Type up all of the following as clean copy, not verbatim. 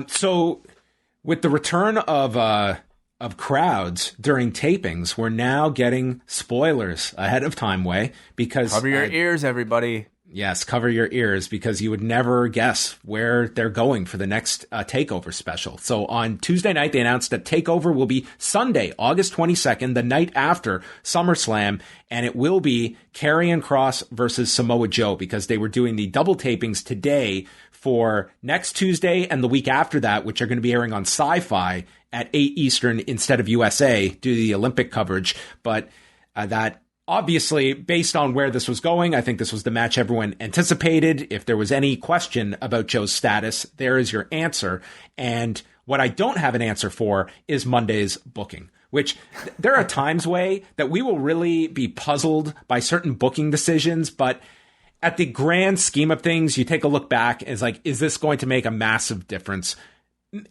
So with the return of crowds during tapings, we're now getting spoilers ahead of time, because Cover your ears, everybody. yes, cover your ears, because you would never guess where they're going for the next TakeOver special. So on Tuesday night, they announced that TakeOver will be Sunday, August 22nd, the night after SummerSlam, and it will be Karrion Kross versus Samoa Joe, because they were doing the double tapings today for next Tuesday and the week after that, which are going to be airing on Sci-Fi at 8 Eastern instead of USA due to the Olympic coverage. But that obviously, based on where this was going, I think this was the match everyone anticipated. If there was any question about Joe's status, there is your answer. And what I don't have an answer for is Monday's booking, which there are times, that we will really be puzzled by certain booking decisions. But at the grand scheme of things, you take a look back and it's like, is this going to make a massive difference?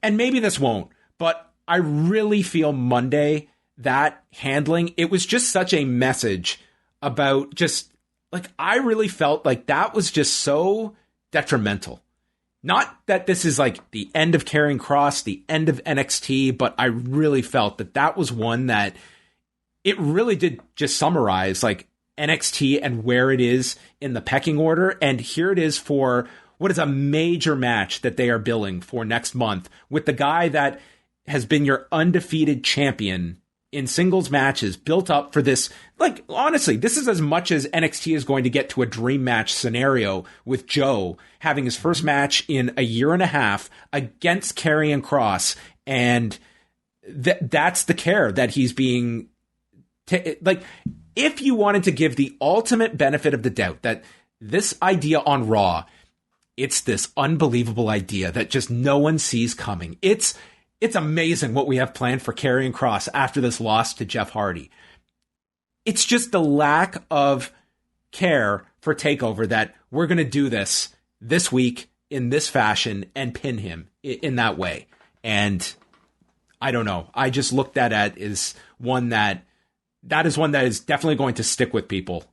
And maybe this won't, but I really feel Monday, that handling, it was just such a message about just, like, I really felt like that was just so detrimental. Not that this is like the end of Karrion Kross, the end of NXT, but I really felt that that was one that it really did just summarize like NXT and where it is in the pecking order. And here it is for what is a major match that they are billing for next month with the guy that has been your undefeated champion in singles matches, built up for this. Like, honestly, this is as much as NXT is going to get to a dream match scenario with Joe having his first match in a year and a half against Karrion Kross. And that's the care that he's being like, if you wanted to give the ultimate benefit of the doubt that this idea on Raw, it's this unbelievable idea that just no one sees coming. It's amazing what we have planned for Karrion Kross after this loss to Jeff Hardy. It's just the lack of care for TakeOver that we're going to do this week in this fashion and pin him in that way. And I don't know. I just looked at it as one that is one that is definitely going to stick with people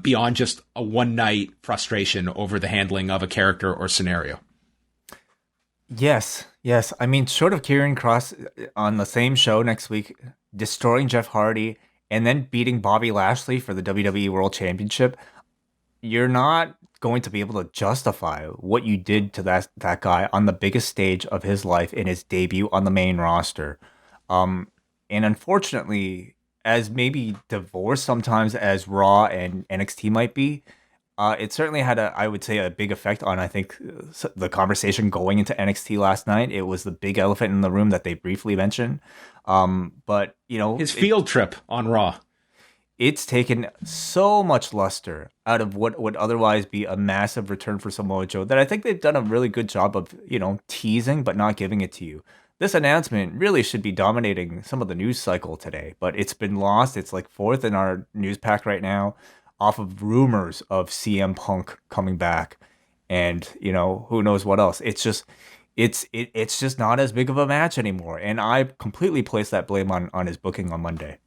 beyond just a one night frustration over the handling of a character or scenario. Yes. I mean, short of Karrion Kross on the same show next week, destroying Jeff Hardy and then beating Bobby Lashley for the WWE World Championship, you're not going to be able to justify what you did to that guy on the biggest stage of his life in his debut on the main roster. And unfortunately, as maybe divorced sometimes as Raw and NXT might be, it certainly had I would say, a big effect on, I think, the conversation going into NXT last night. It was the big elephant in the room that they briefly mentioned. But, his field trip on Raw. It's taken so much luster out of what would otherwise be a massive return for Samoa Joe that I think they've done a really good job of, teasing but not giving it to you. This announcement really should be dominating some of the news cycle today, but it's been lost. It's like fourth in our news pack right now, off of rumors of CM Punk coming back and, who knows what else. It's just not as big of a match anymore. And I completely place that blame on his booking on Monday.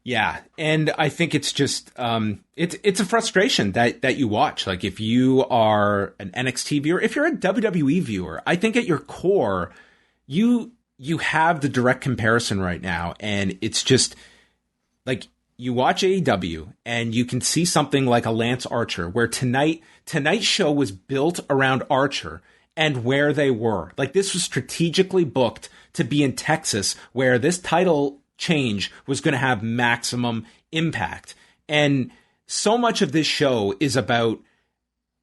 Yeah. And I think it's just, it's a frustration that you watch. Like, if you are an NXT viewer, if you're a WWE viewer, I think at your core, you have the direct comparison right now. And it's just like, you watch AEW and you can see something like a Lance Archer, where tonight's show was built around Archer and where they were. Like, this was strategically booked to be in Texas, where this title change was going to have maximum impact. And so much of this show is about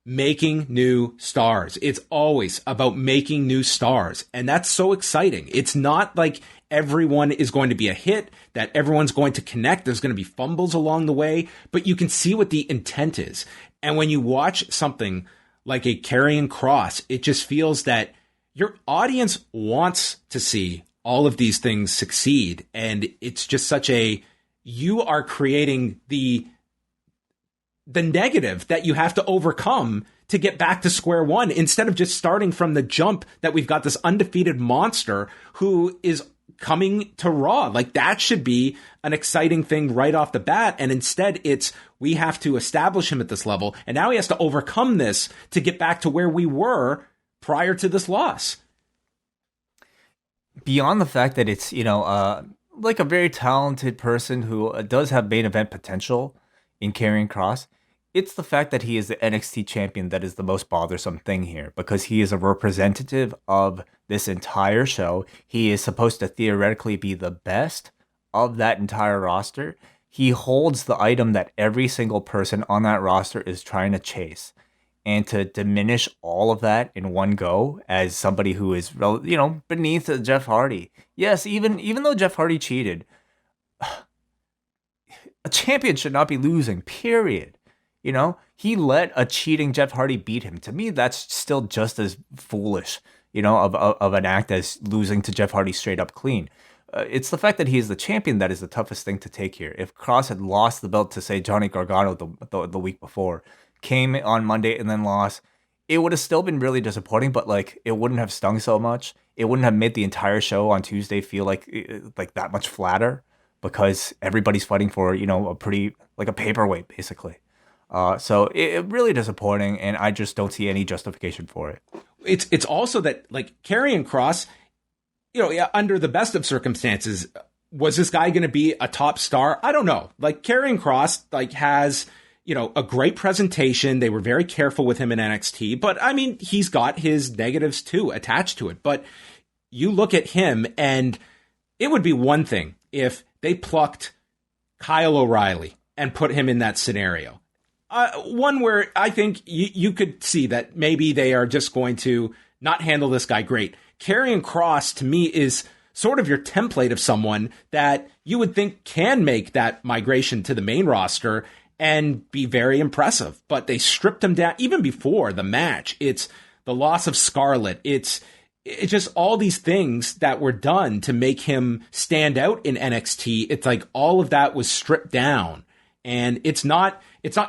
making new stars. It's always about making new stars. And that's so exciting. It's not like everyone is going to be a hit, that everyone's going to connect. There's going to be fumbles along the way, but you can see what the intent is. And when you watch something like a Karrion Kross, it just feels that your audience wants to see all of these things succeed. And it's just you are creating the negative that you have to overcome to get back to square one, instead of just starting from the jump that we've got this undefeated monster who is coming to Raw. Like, that should be an exciting thing right off the bat. And instead we have to establish him at this level. And now he has to overcome this to get back to where we were prior to this loss. Beyond the fact that it's, like a very talented person who does have main event potential in Karrion Kross, it's the fact that he is the NXT champion that is the most bothersome thing here, because he is a representative of this entire show. He is supposed to theoretically be the best of that entire roster. He holds the item that every single person on that roster is trying to chase. And to diminish all of that in one go as somebody who is, beneath Jeff Hardy. Yes, even though Jeff Hardy cheated, a champion should not be losing, period. He let a cheating Jeff Hardy beat him. To me, that's still just as foolish, of an act as losing to Jeff Hardy straight up clean. It's the fact that he is the champion that is the toughest thing to take here. If Kross had lost the belt to, say, Johnny Gargano the week before, came on Monday and then lost, it would have still been really disappointing, but it wouldn't have stung so much. It wouldn't have made the entire show on Tuesday feel like that much flatter, because everybody's fighting for, a pretty, a paperweight, basically. So it really disappointing, and I just don't see any justification for it. It's also that, Karrion Kross, under the best of circumstances, was this guy going to be a top star? I don't know. Karrion Kross, has, a great presentation. They were very careful with him in NXT, but I mean, he's got his negatives too attached to it. But you look at him, and it would be one thing if they plucked Kyle O'Reilly and put him in that scenario. One where I think you could see that maybe they are just going to not handle this guy great. Karrion Kross, to me, is sort of your template of someone that you would think can make that migration to the main roster and be very impressive. But they stripped him down even before the match. It's the loss of Scarlett. It's just all these things that were done to make him stand out in NXT. It's all of that was stripped down. And it's not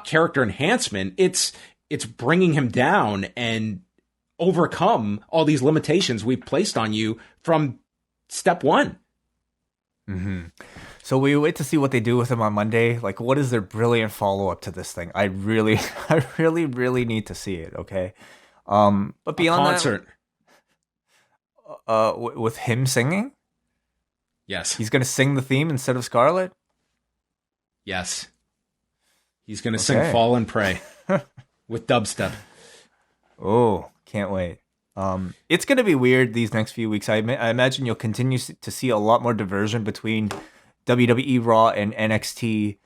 character enhancement. It's bringing him down and overcome all these limitations we've placed on you from step one. Mm-hmm. So we wait to see what they do with him on Monday. What is their brilliant follow-up to this thing? I really, really need to see it, okay? But beyond concert. That, with him singing? Yes. He's going to sing the theme instead of Scarlett? Yes. He's going to sing Fall and Pray with dubstep. Oh, can't wait. It's going to be weird these next few weeks. I imagine you'll continue to see a lot more diversion between WWE Raw and NXT.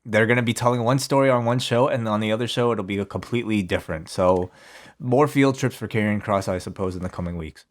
They're going to be telling one story on one show, and on the other show, it'll be completely different. So more field trips for Karrion Kross, I suppose, in the coming weeks.